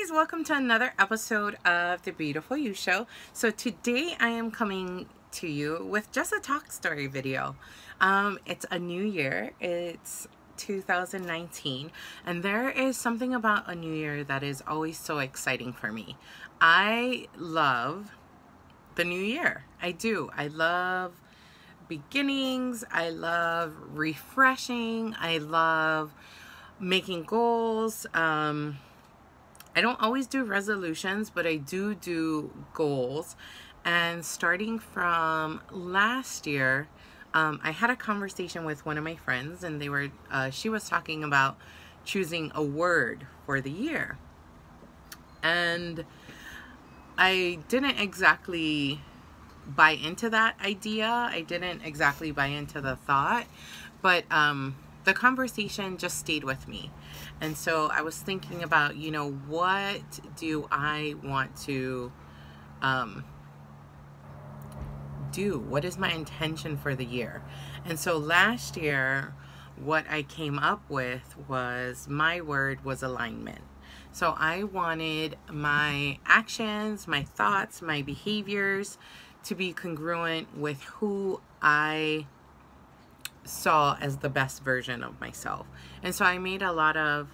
guys, welcome to another episode of the Beautiful You Show. So today I am coming to you with just a talk story video. It's a new year, it's 2019, and there is something about a new year that is always so exciting for me. I love the new year. I do. I love beginnings. I love refreshing. I love making goals. I don't always do resolutions, but I do goals. And starting from last year, I had a conversation with one of my friends, and she was talking about choosing a word for the year. And I didn't exactly buy into that idea. I didn't exactly buy into the thought, but the conversation just stayed with me. And so I was thinking about, what do I want to do? What is my intention for the year? And so last year, what I came up with was, my word was alignment. So I wanted my actions, my thoughts, my behaviors to be congruent with who I saw as the best version of myself. And so I made a lot of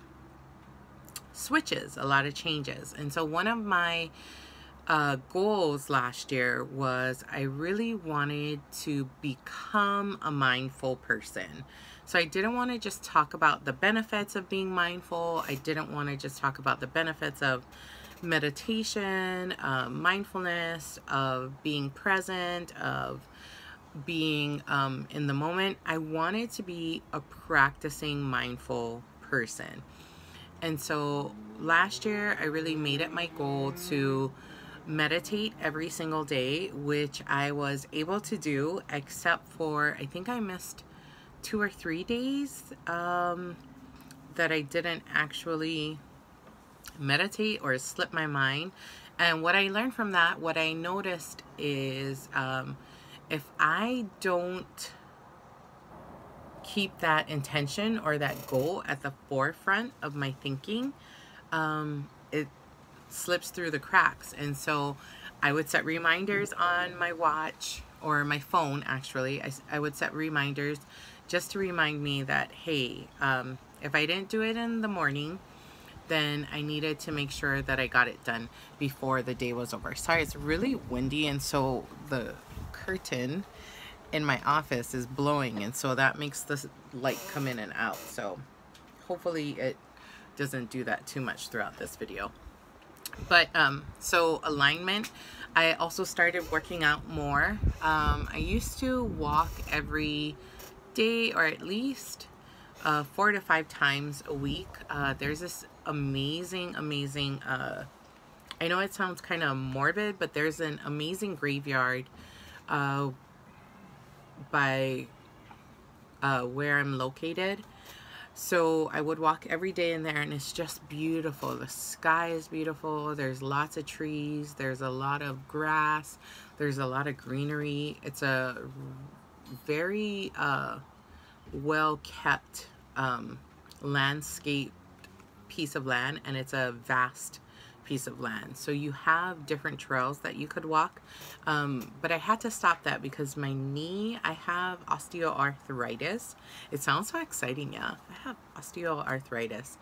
switches, a lot of changes. And so one of my goals last year was, I really wanted to become a mindful person. So I didn't want to just talk about the benefits of being mindful. I didn't want to just talk about the benefits of meditation, mindfulness, of being present, of being in the moment. I wanted to be a practicing mindful person. And so last year I really made it my goal to meditate every single day, which I was able to do, except for, I think I missed 2 or 3 days that I didn't actually meditate, or slip my mind. And what I learned from that, what I noticed is, if I don't keep that intention or that goal at the forefront of my thinking, it slips through the cracks. And so I would set reminders on my watch, or my phone actually. I would set reminders just to remind me that, hey, if I didn't do it in the morning, then I needed to make sure that I got it done before the day was over. Sorry, it's really windy, and so the curtain in my office is blowing, and so that makes the light come in and out. So hopefully it doesn't do that too much throughout this video. But so alignment, I also started working out more. I used to walk every day, or at least 4 to 5 times a week. There's this amazing I know it sounds kind of morbid, but there's an amazing graveyard by where I'm located. So I would walk every day in there, and it's just beautiful. The sky is beautiful. There's lots of trees. There's a lot of grass. There's a lot of greenery. It's a very well kept landscape piece of land, and it's a vast piece of land. So you have different trails that you could walk, but I had to stop that because my knee, I have osteoarthritis. It sounds so exciting. Yeah, I have osteoarthritis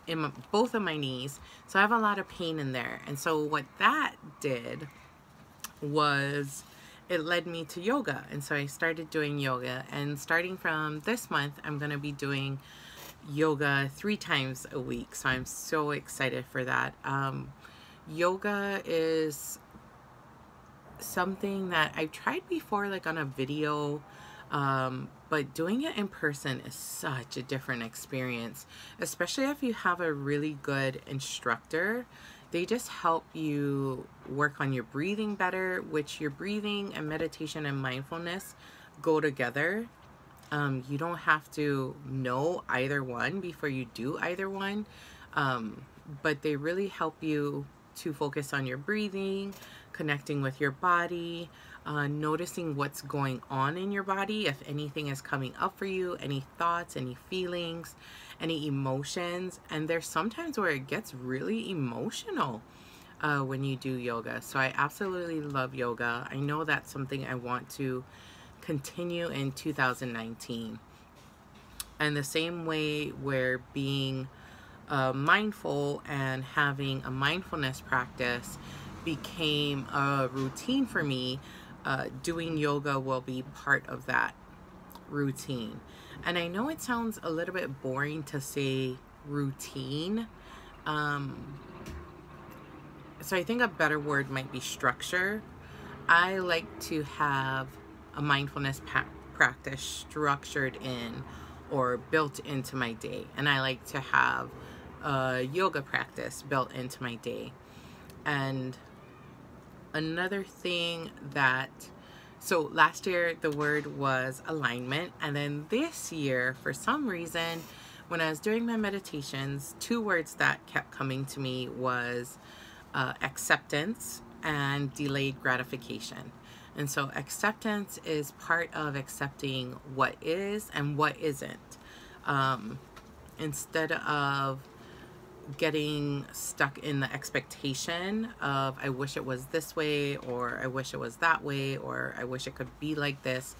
in both of my knees, so I have a lot of pain in there. And so what that did was, it led me to yoga. And so I started doing yoga, and starting from this month, I'm going to be doing yoga 3 times a week. So I'm so excited for that. Yoga is something that I've tried before, like on a video, but doing it in person is such a different experience, especially if you have a really good instructor. They just help you work on your breathing better, which your breathing and meditation and mindfulness go together. You don't have to know either one before you do either one, but they really help you to focus on your breathing, connecting with your body, noticing what's going on in your body, if anything is coming up for you, any thoughts, any feelings, any emotions. And there's sometimes where it gets really emotional when you do yoga. So I absolutely love yoga. I know that's something I want to continue in 2019. And the same way where being mindful and having a mindfulness practice became a routine for me, doing yoga will be part of that routine. And I know it sounds a little bit boring to say routine. So I think a better word might be structure. I like to have a mindfulness practice structured in or built into my day. And I like to have a yoga practice built into my day. And another thing so last year the word was alignment. And then this year, for some reason, when I was doing my meditations, 2 words that kept coming to me was acceptance and delayed gratification. And so acceptance is part of accepting what is and what isn't. Instead of getting stuck in the expectation of I wish it was this way, or I wish it was that way, or I wish it could be like this,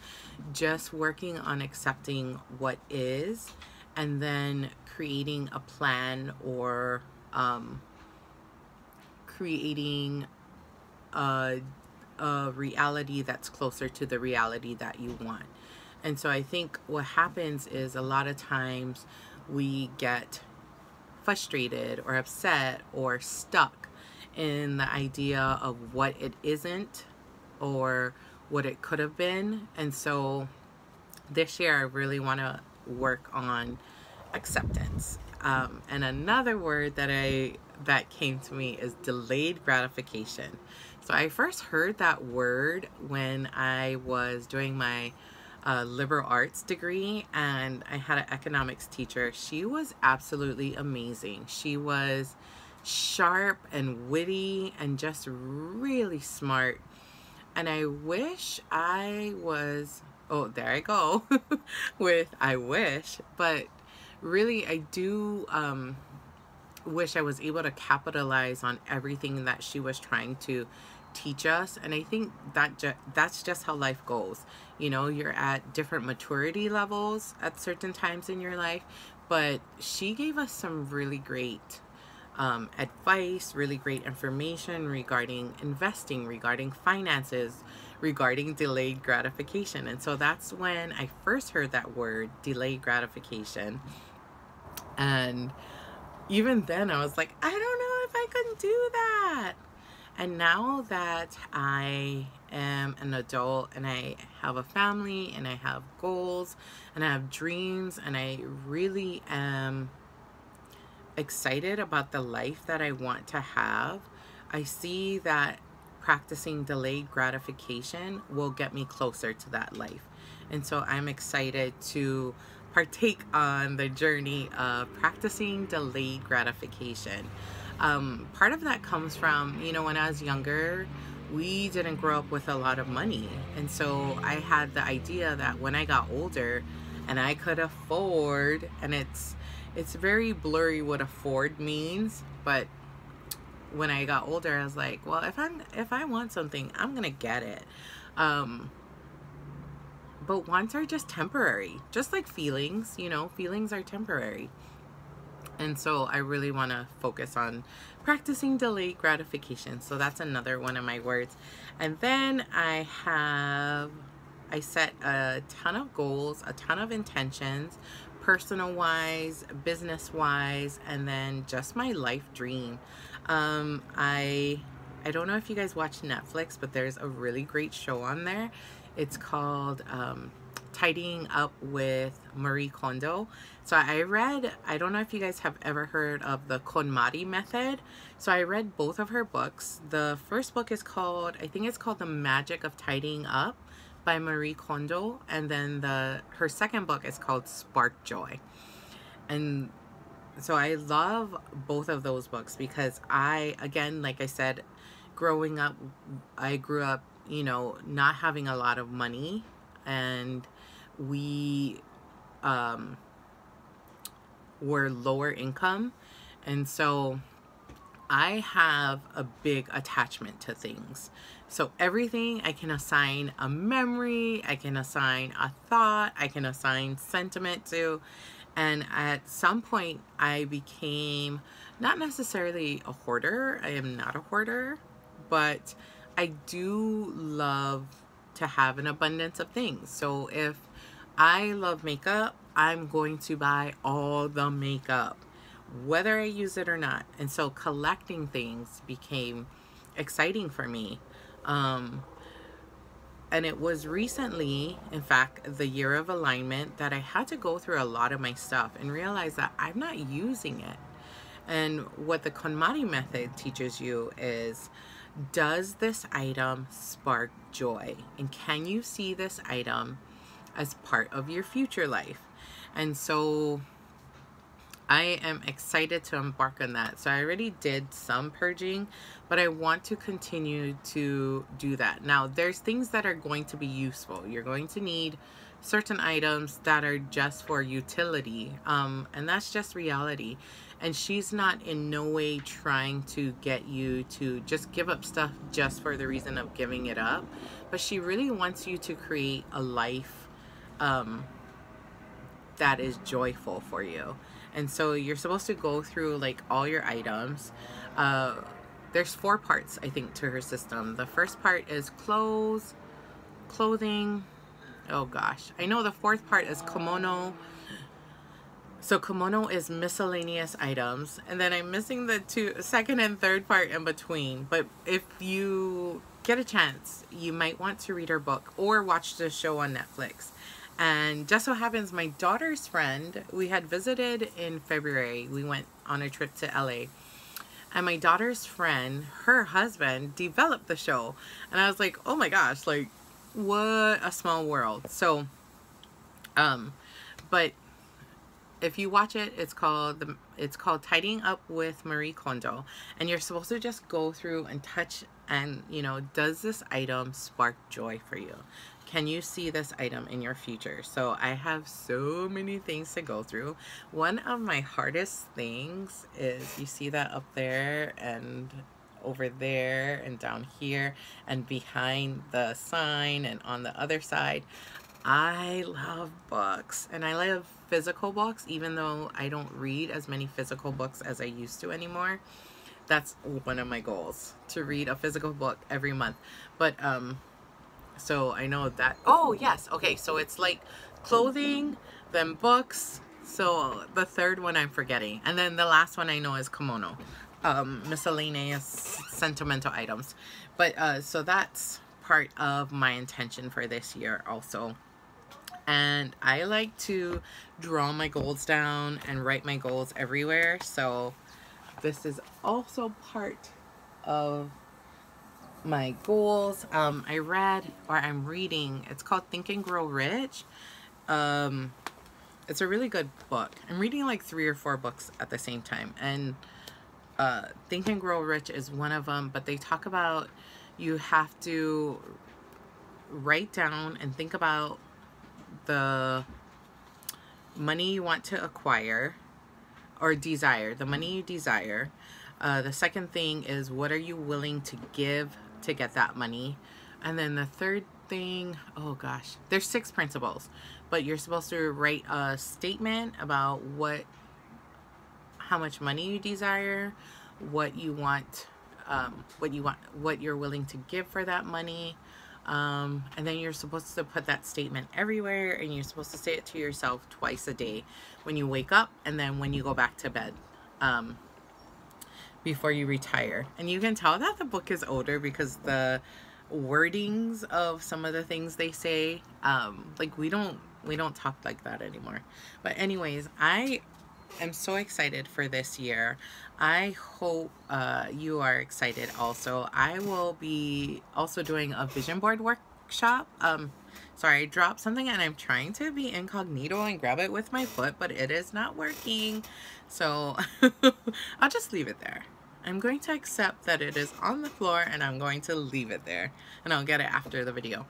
just working on accepting what is and then creating a plan or creating a reality that's closer to the reality that you want. And so I think what happens is a lot of times we get frustrated or upset or stuck in the idea of what it isn't or what it could have been. And so this year I really want to work on acceptance. And another word that came to me is delayed gratification. So I first heard that word when I was doing my liberal arts degree, and I had an economics teacher. She was absolutely amazing. She was sharp and witty and just really smart. And I wish I was, oh, there I go with I wish, but really I do wish I was able to capitalize on everything that she was trying to teach us. And I think that's just how life goes. You know, you're at different maturity levels at certain times in your life, but she gave us some really great advice, really great information regarding investing, regarding finances, regarding delayed gratification. And so that's when I first heard that word, delayed gratification. And even then I was like, I don't know if I could do that. And now that I am an adult and I have a family and I have goals and I have dreams and I really am excited about the life that I want to have, I see that practicing delayed gratification will get me closer to that life. And so I'm excited to partake on the journey of practicing delayed gratification. Part of that comes from, you know, when I was younger, we didn't grow up with a lot of money. And so I had the idea that when I got older and I could afford, and it's very blurry what afford means, but when I got older, I was like, well, if I want something, I'm gonna get it. But wants are just temporary, just like feelings, you know, feelings are temporary. And so I really want to focus on practicing delayed gratification. So that's another one of my words. And then I set a ton of goals, a ton of intentions, personal wise, business wise, and then just my life dream. I don't know if you guys watch Netflix, but there's a really great show on there. It's called Tidying Up with Marie Kondo. So I don't know if you guys have ever heard of the Konmari method. So I read both of her books. The first book is called, I think it's called The Magic of Tidying Up by Marie Kondo. And then her second book is called Spark Joy. And so I love both of those books because again, like I said, growing up, I grew up, you know, not having a lot of money, and we were lower income. And so I have a big attachment to things. So everything I can assign a memory, I can assign a thought, I can assign sentiment to. And at some point I became not necessarily a hoarder. I am not a hoarder, but I do love to have an abundance of things. So if I love makeup, I'm going to buy all the makeup, whether I use it or not. And so collecting things became exciting for me. And it was recently, in fact, the year of alignment, that I had to go through a lot of my stuff and realize that I'm not using it. And what the Konmari method teaches you is, does this item spark joy? And can you see this item as part of your future life? And so I am excited to embark on that. So I already did some purging, but I want to continue to do that. Now, there's things that are going to be useful. You're going to need certain items that are just for utility, and that's just reality. And she's not in no way trying to get you to just give up stuff just for the reason of giving it up, but she really wants you to create a life that is joyful for you. And so you're supposed to go through like all your items. There's 4 parts, I think, to her system. The first part is clothing. Oh gosh, I know the 4th part is kimono. So kimono is miscellaneous items, and then I'm missing the 2nd and 3rd part in between. But if you get a chance, you might want to read her book or watch the show on Netflix. And just so happens, my daughter's friend, we had visited in February. We went on a trip to LA. And my daughter's friend, her husband, developed the show. And I was like, oh my gosh, like, what a small world. So, but if you watch it, it's called Tidying Up with Marie Kondo. And you're supposed to just go through and touch and, you know, does this item spark joy for you? Can you see this item in your future? So I have so many things to go through. One of my hardest things is, you see that up there and over there and down here and behind the sign and on the other side. I love books, and I love physical books, even though I don't read as many physical books as I used to anymore. That's one of my goals, to read a physical book every month. But so I know that, oh yes, okay, so it's like clothing, then books. So the 3rd one I'm forgetting, and then the last one I know is kimono, miscellaneous sentimental items. But so that's part of my intention for this year also. And I like to draw my goals down and write my goals everywhere. So this is also part of my goals. I read, or I'm reading, it's called Think and Grow Rich. It's a really good book. I'm reading like 3 or 4 books at the same time, and Think and Grow Rich is one of them. But they talk about, you have to write down and think about the money you want to acquire or desire, the money you desire. The second thing is, what are you willing to give to get that money? And then the 3rd thing, oh gosh, there's 6 principles, but you're supposed to write a statement about how much money you desire, what you want, what you're willing to give for that money. And then you're supposed to put that statement everywhere, and you're supposed to say it to yourself twice a day, when you wake up and then when you go back to bed, before you retire. And you can tell that the book is older because the wordings of some of the things they say, like we don't talk like that anymore. But anyways, I am so excited for this year. I hope you are excited also. I will be also doing a vision board workshop. Sorry, I dropped something and I'm trying to be incognito and grab it with my foot, but it is not working. So I'll just leave it there. I'm going to accept that it is on the floor and I'm going to leave it there, and I'll get it after the video.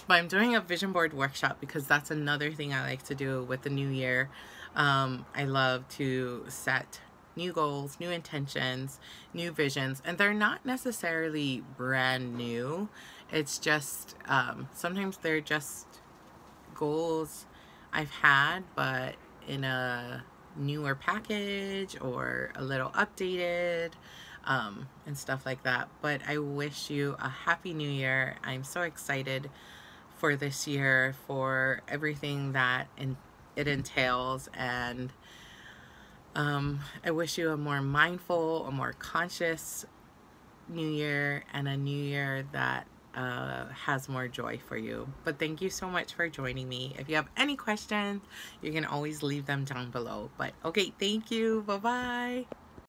But I'm doing a vision board workshop because that's another thing I like to do with the new year. I love to set new goals, new intentions, new visions, and they're not necessarily brand new. It's just sometimes they're just goals I've had, but in a newer package or a little updated, and stuff like that. But I wish you a happy new year. I'm so excited for this year, for everything that it entails, and I wish you a more mindful, a more conscious new year, and a new year that has more joy for you. But thank you so much for joining me. If you have any questions, you can always leave them down below. But okay, thank you. Bye-bye.